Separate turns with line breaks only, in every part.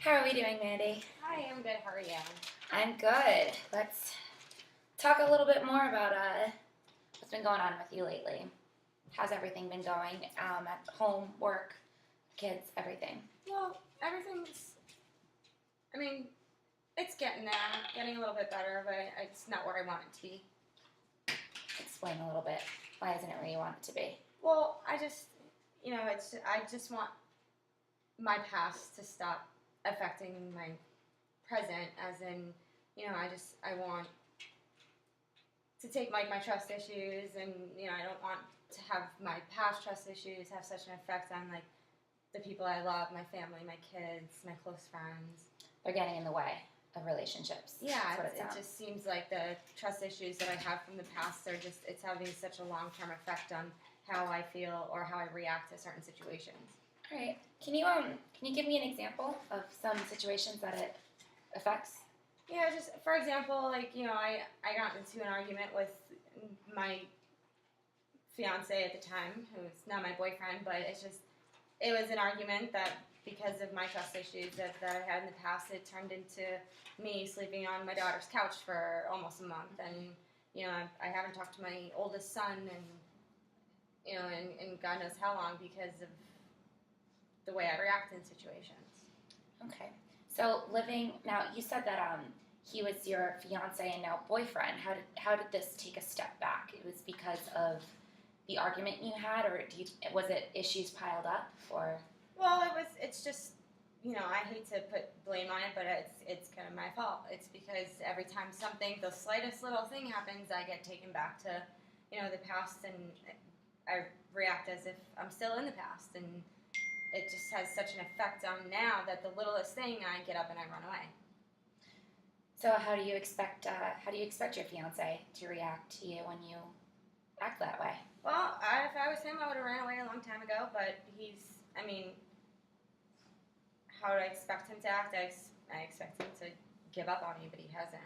How are we doing, Mandy?
Hi, I'm good. How are you?
I'm good. Let's talk a little bit more about what's been going on with you lately. How's everything been going at home, work, kids, everything?
Well, it's getting there, getting a little bit better, but it's not where I want it to be.
Explain a little bit. Why isn't it where you want it to be?
Well, I just want my past to stop affecting my present, as in, I want to take my trust issues, and, I don't want to have my past trust issues have such an effect on, the people I love, my family, my kids, my close friends.
They're getting in the way of relationships.
Yeah,
That's what it
it
sounds.
just seems like the trust issues that I have from the past it's having such a long-term effect on how I feel or how I react to certain situations.
All right. Can you give me an example of some situations that it affects?
Yeah, just for example, I got into an argument with my fiance at the time, who's now my boyfriend, but it was an argument that because of my trust issues that I had in the past, it turned into me sleeping on my daughter's couch for almost a month, and I haven't talked to my oldest son, and God knows how long, because of the way I react in situations.
Okay. So now, you said that he was your fiance and now boyfriend. How did this take a step back? It was because of the argument you had, or was it issues piled up, or?
Well, it's just, I hate to put blame on it, but it's kind of my fault. It's because every time the slightest little thing happens, I get taken back to, the past, and I react as if I'm still in the past, and it just has such an effect on now that the littlest thing, I get up and I run away.
So how do you expect your fiance to react to you when you act that way?
Well, if I was him, I would have ran away a long time ago, but how do I expect him to act? I expect him to give up on me, but he hasn't.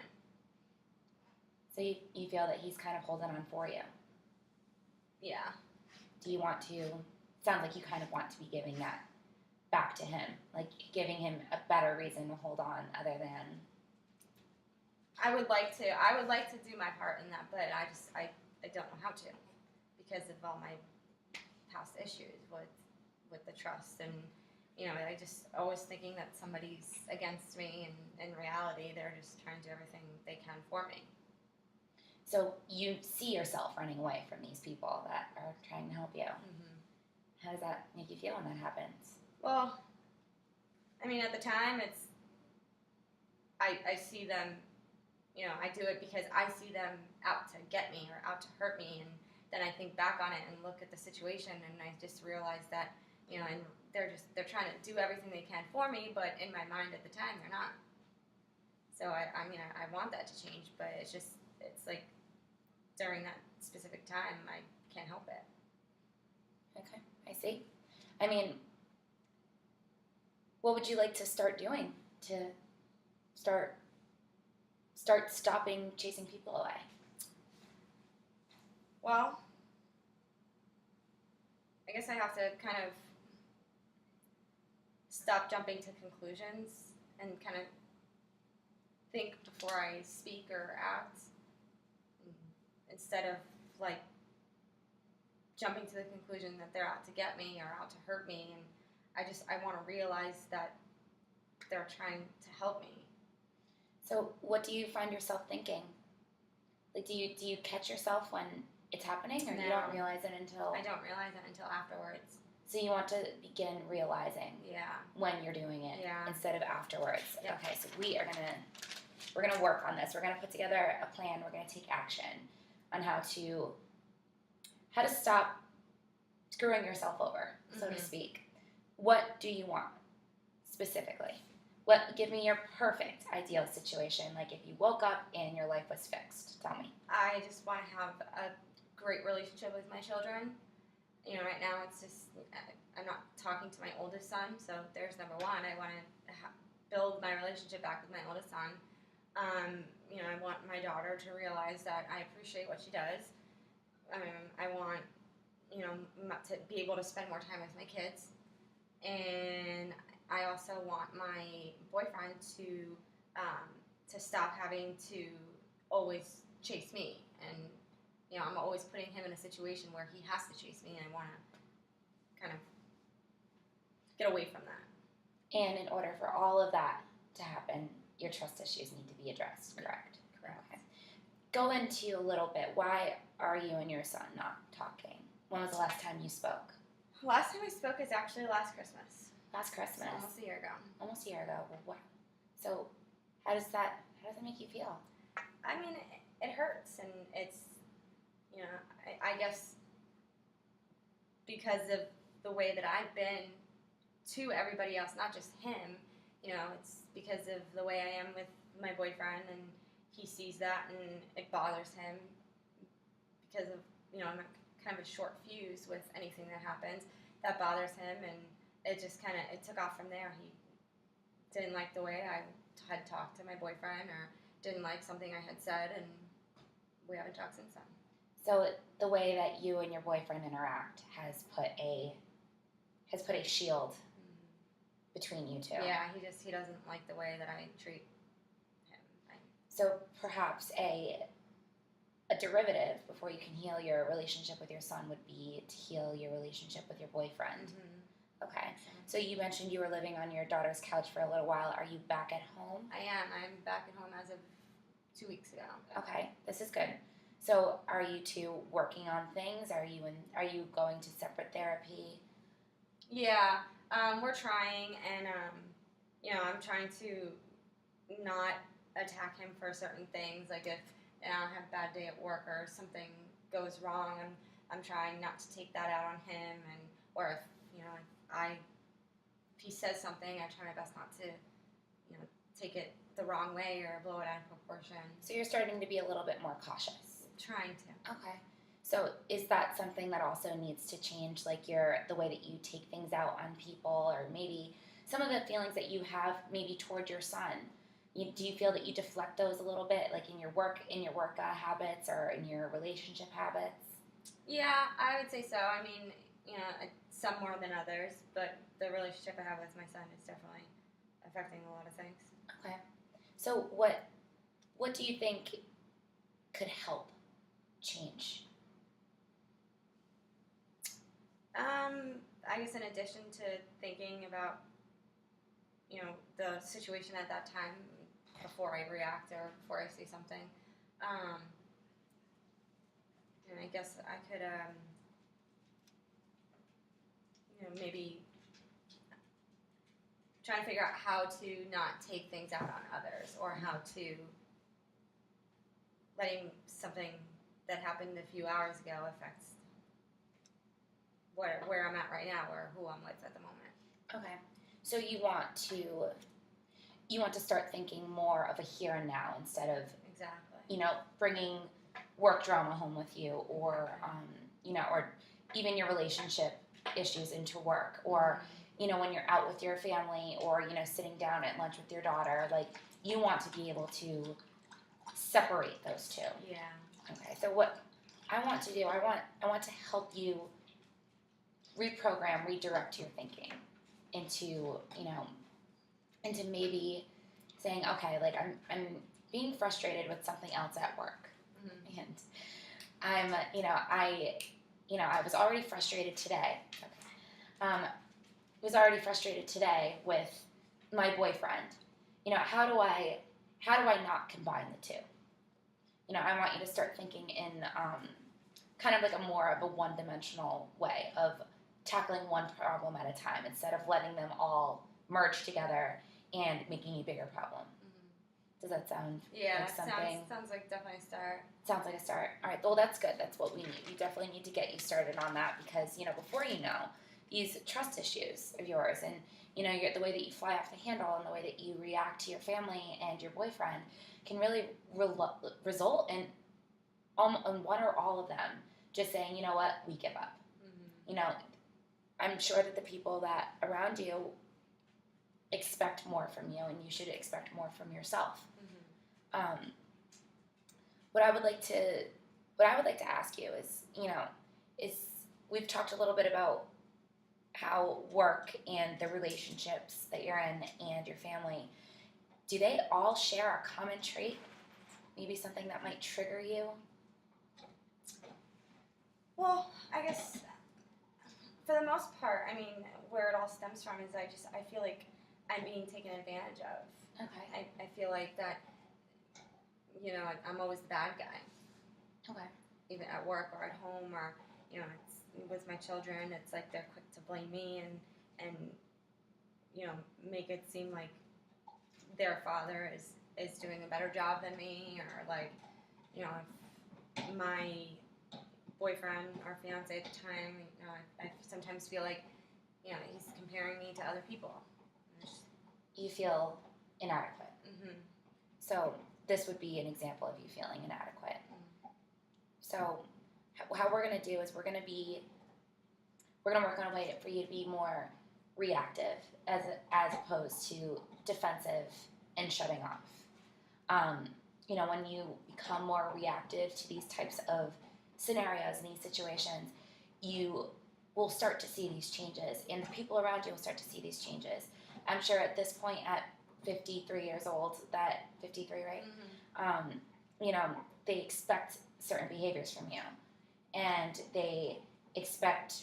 So you feel that he's kind of holding on for you?
Yeah.
Do you want to, sounds like you kind of want to be giving that back to him, like giving him a better reason to hold on other than...
I would like to do my part in that, but I don't know how to, because of all my past issues with the trust, and I just always thinking that somebody's against me, and in reality they're just trying to do everything they can for me.
So you see yourself running away from these people that are trying to help you.
Mm-hmm.
How does that make you feel when that happens?
Well, at the time, I see them, I do it because I see them out to get me or out to hurt me, and then I think back on it and look at the situation, and I just realize that, and they're trying to do everything they can for me, but in my mind at the time, they're not. So I want that to change, but it's like during that specific time, I can't help it.
Okay, I see. What would you like to start doing to start stopping chasing people away?
Well, I guess I have to kind of stop jumping to conclusions and kind of think before I speak or act, instead of jumping to the conclusion that they're out to get me or out to hurt me, and I want to realize that they're trying to help me.
So what do you find yourself thinking? Like, do you catch yourself when it's happening, or
No.
you don't realize it until...
I don't realize it until afterwards.
So you want to begin realizing when you're doing it instead of afterwards.
Yep.
Okay, so we're gonna work on this. We're gonna put together a plan. We're gonna take action on how to stop screwing yourself over, so to speak. What do you want specifically? Give me your perfect ideal situation. Like, if you woke up and your life was fixed, tell me.
I just want to have a great relationship with my children. Right now it's just, I'm not talking to my oldest son, so there's number one. I want to build my relationship back with my oldest son. I want my daughter to realize that I appreciate what she does. I want, to be able to spend more time with my kids. And I also want my boyfriend to stop having to always chase me, and I'm always putting him in a situation where he has to chase me, and I want to kind of get away from that.
And in order for all of that to happen, your trust issues need to be addressed, correct?
Correct.
Okay. Go into a little bit. Why are you and your son not talking? When was the last time you spoke?
Last time we spoke is actually last Christmas.
Last Christmas.
So almost a year ago.
Almost a year ago. Wow. So how does that make you feel?
I mean, it hurts, and it's, I guess because of the way that I've been to everybody else, not just him, it's because of the way I am with my boyfriend, and he sees that, and it bothers him because of, I'm kind of a short fuse with anything that happens. That bothers him, and it just it took off from there. He didn't like the way I had talked to my boyfriend, or didn't like something I had said, and we haven't talked since then.
So the way that you and your boyfriend interact has put a shield between you two.
Yeah, he doesn't like the way that I treat him.
So perhaps a derivative before you can heal your relationship with your son would be to heal your relationship with your boyfriend.
Mm-hmm.
Okay. So you mentioned you were living on your daughter's couch for a little while. Are you back at home?
I am. I'm back at home as of 2 weeks ago.
Okay, this is good. So are you two working on things? Are you going to separate therapy?
Yeah, we're trying, and I'm trying to not attack him for certain things. Like if I have a bad day at work or something goes wrong, I'm trying not to take that out on him, or if he says something, I try my best not to take it the wrong way or blow it out of proportion.
So you're starting to be a little bit more cautious.
Trying to.
Okay. So is that something that also needs to change, like the way that you take things out on people, or maybe some of the feelings that you have maybe toward your son? Do you feel that you deflect those a little bit, like in your work habits or in your relationship habits?
Yeah, I would say so. I mean, some more than others, but the relationship I have with my son is definitely affecting a lot of things.
Okay. So what do you think could help change?
I guess in addition to thinking about, the situation at that time before I react or before I say something, and I guess I could, maybe try to figure out how to not take things out on others, or how to letting something that happened a few hours ago affects where I'm at right now, or who I'm with at the moment.
Okay. So you want to start thinking more of a here and now instead of
exactly,
bringing work drama home with you, or or even your relationship issues into work, or when you're out with your family, or sitting down at lunch with your daughter, like you want to be able to separate those two.
Yeah.
Okay. So what I want to do, I want to help you redirect your thinking into maybe saying, okay, like I'm being frustrated with something else at work, and I'm I was already frustrated today. With my boyfriend. How do I not combine the two? I want you to start thinking in kind of like a more of a one-dimensional way of tackling one problem at a time instead of letting them all merge together and making a bigger problem. Does that sound like something?
Sounds like definitely a start.
Sounds like a start. All right, well, that's good. That's what we need. We definitely need to get you started on that because, before these trust issues of yours and, the way that you fly off the handle and the way that you react to your family and your boyfriend can really result in one or all of them just saying, you know what, we give up. I'm sure that the people that around you expect more from you, and you should expect more from yourself. What I would like to ask you is we've talked a little bit about how work and the relationships that you're in and your family, do they all share a common trait? Maybe something that might trigger you?
Well, I guess for the most part, I mean, where it all stems from is I feel like I'm being taken advantage of.
Okay.
I feel like that, you know, I'm always the bad guy,
Okay.
even at work or at home or, you know, it's with my children. It's like they're quick to blame me and you know, make it seem like their father is doing a better job than me, or like, you know, if my boyfriend or fiance at the time, you know, I sometimes feel like, you know, he's comparing me to other people.
You feel inadequate.
Mm-hmm.
So this would be an example of you feeling inadequate. So how we're going to do is we're going to work on a way for you to be more reactive as opposed to defensive and shutting off. You know, when you become more reactive to these types of scenarios and these situations, you will start to see these changes, and the people around you will start to see these changes. I'm sure at this point, at 53 years old, that 53, right?
Mm-hmm.
You know, they expect certain behaviors from you, and they expect,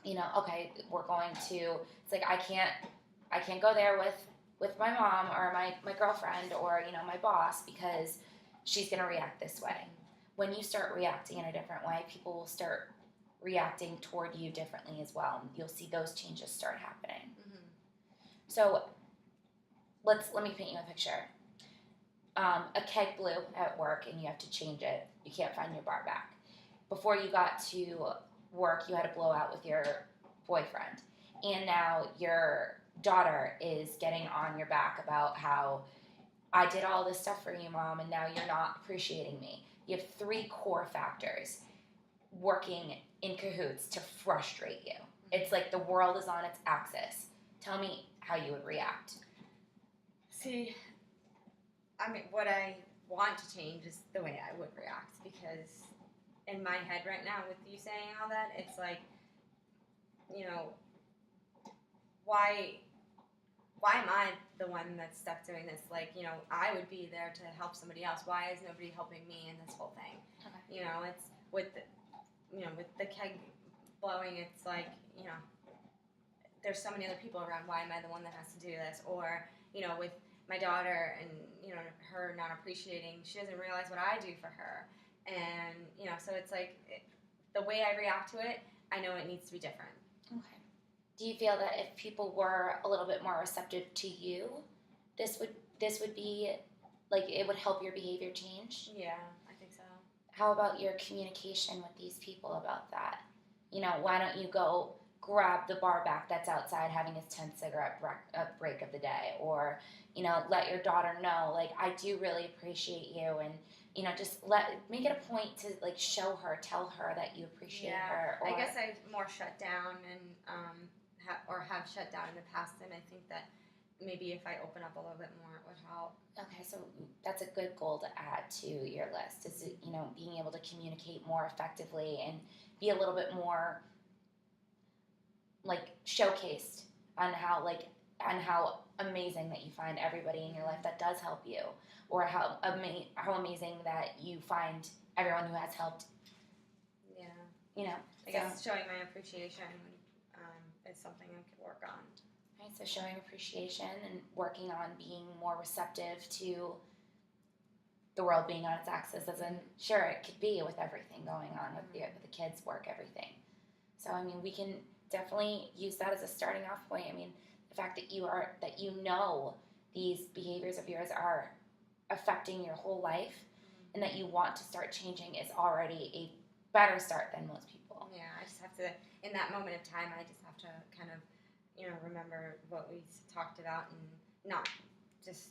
you know, okay, we're going to. It's like I can't go there with my mom or my girlfriend or, you know, my boss, because she's going to react this way. When you start reacting in a different way, people will start reacting toward you differently as well. And you'll see those changes start happening.
Mm-hmm.
So let me paint you a picture. A keg blew at work and you have to change it. You can't find your bar back. Before you got to work, you had a blowout with your boyfriend. And now your daughter is getting on your back about how I did all this stuff for you, Mom, and now you're not appreciating me. You have 3 core factors working in cahoots to frustrate you. It's like the world is on its axis. Tell me how you would react.
See, I mean, what I want to change is the way I would react, because in my head right now, with you saying all that, it's like, you know, why am I the one that's stuck doing this? Like, you know, I would be there to help somebody else. Why is nobody helping me in this whole thing?
Okay.
You know, it's with the keg blowing, it's like, you know, there's so many other people around. Why am I the one that has to do this? Or, you know, with my daughter and, you know, her not appreciating, she doesn't realize what I do for her. And, you know, so it's like the way I react to it, I know it needs to be different.
Okay. Do you feel that if people were a little bit more receptive to you, this would be like it would help your behavior change?
Yeah, I think so.
How about your communication with these people about that? You know, why don't you go grab the bar back that's outside having his 10th cigarette break of the day? Or, you know, let your daughter know, like, I do really appreciate you, and, you know, just make it a point to, like, show her, tell her that you appreciate her. Or,
I guess I've more shut down and have shut down in the past, and I think that maybe if I open up a little bit more, it would help.
Okay, so that's a good goal to add to your list, is, you know, being able to communicate more effectively and be a little bit more, like, showcased on how amazing that you find everybody in your life that does help you, or how amazing that you find everyone who has helped.
Yeah.
You know,
I guess showing my appreciation is something I could work on.
Right, so showing appreciation and working on being more receptive to the world being on its axis, as in, sure, it could be with everything going on with the kids' work, everything. So, I mean, we can definitely use that as a starting off point. I mean, the fact that you know these behaviors of yours are affecting your whole life, and that you want to start changing is already a better start than most people.
Yeah, I just have to, in that moment of time, I just have to kind of, you know, remember what we talked about and not just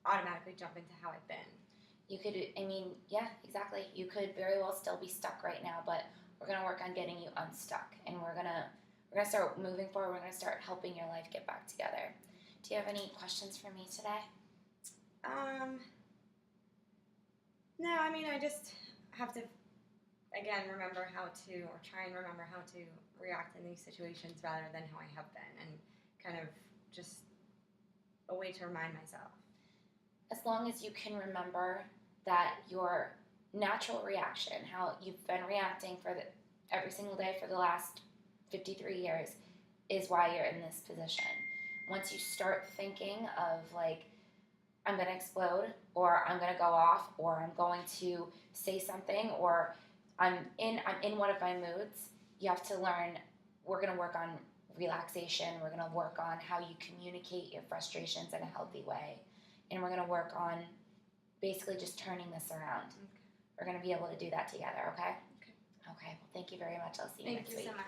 automatically jump into how I've been.
You could, I mean, yeah, exactly. You could very well still be stuck right now, but we're gonna work on getting you unstuck, and we're gonna start moving forward. We're gonna start helping your life get back together. Do you have any questions for me today?
No, I mean, I just have to, again, remember how to, or try and remember how to react in these situations rather than how I have been, and kind of just a way to remind myself.
As long as you can remember that your natural reaction, how you've been reacting every single day for the last 53 years, is why you're in this position. Once you start thinking of like, I'm going to explode, or I'm going to go off, or I'm going to say something, or I'm in one of my moods, you have to learn, we're going to work on relaxation, we're going to work on how you communicate your frustrations in a healthy way, and we're going to work on basically just turning this around.
Okay.
We're going to be able to do that together, okay?
Okay.
Okay, well, thank you very much. I'll see you
Thank
next
you
week.
so much.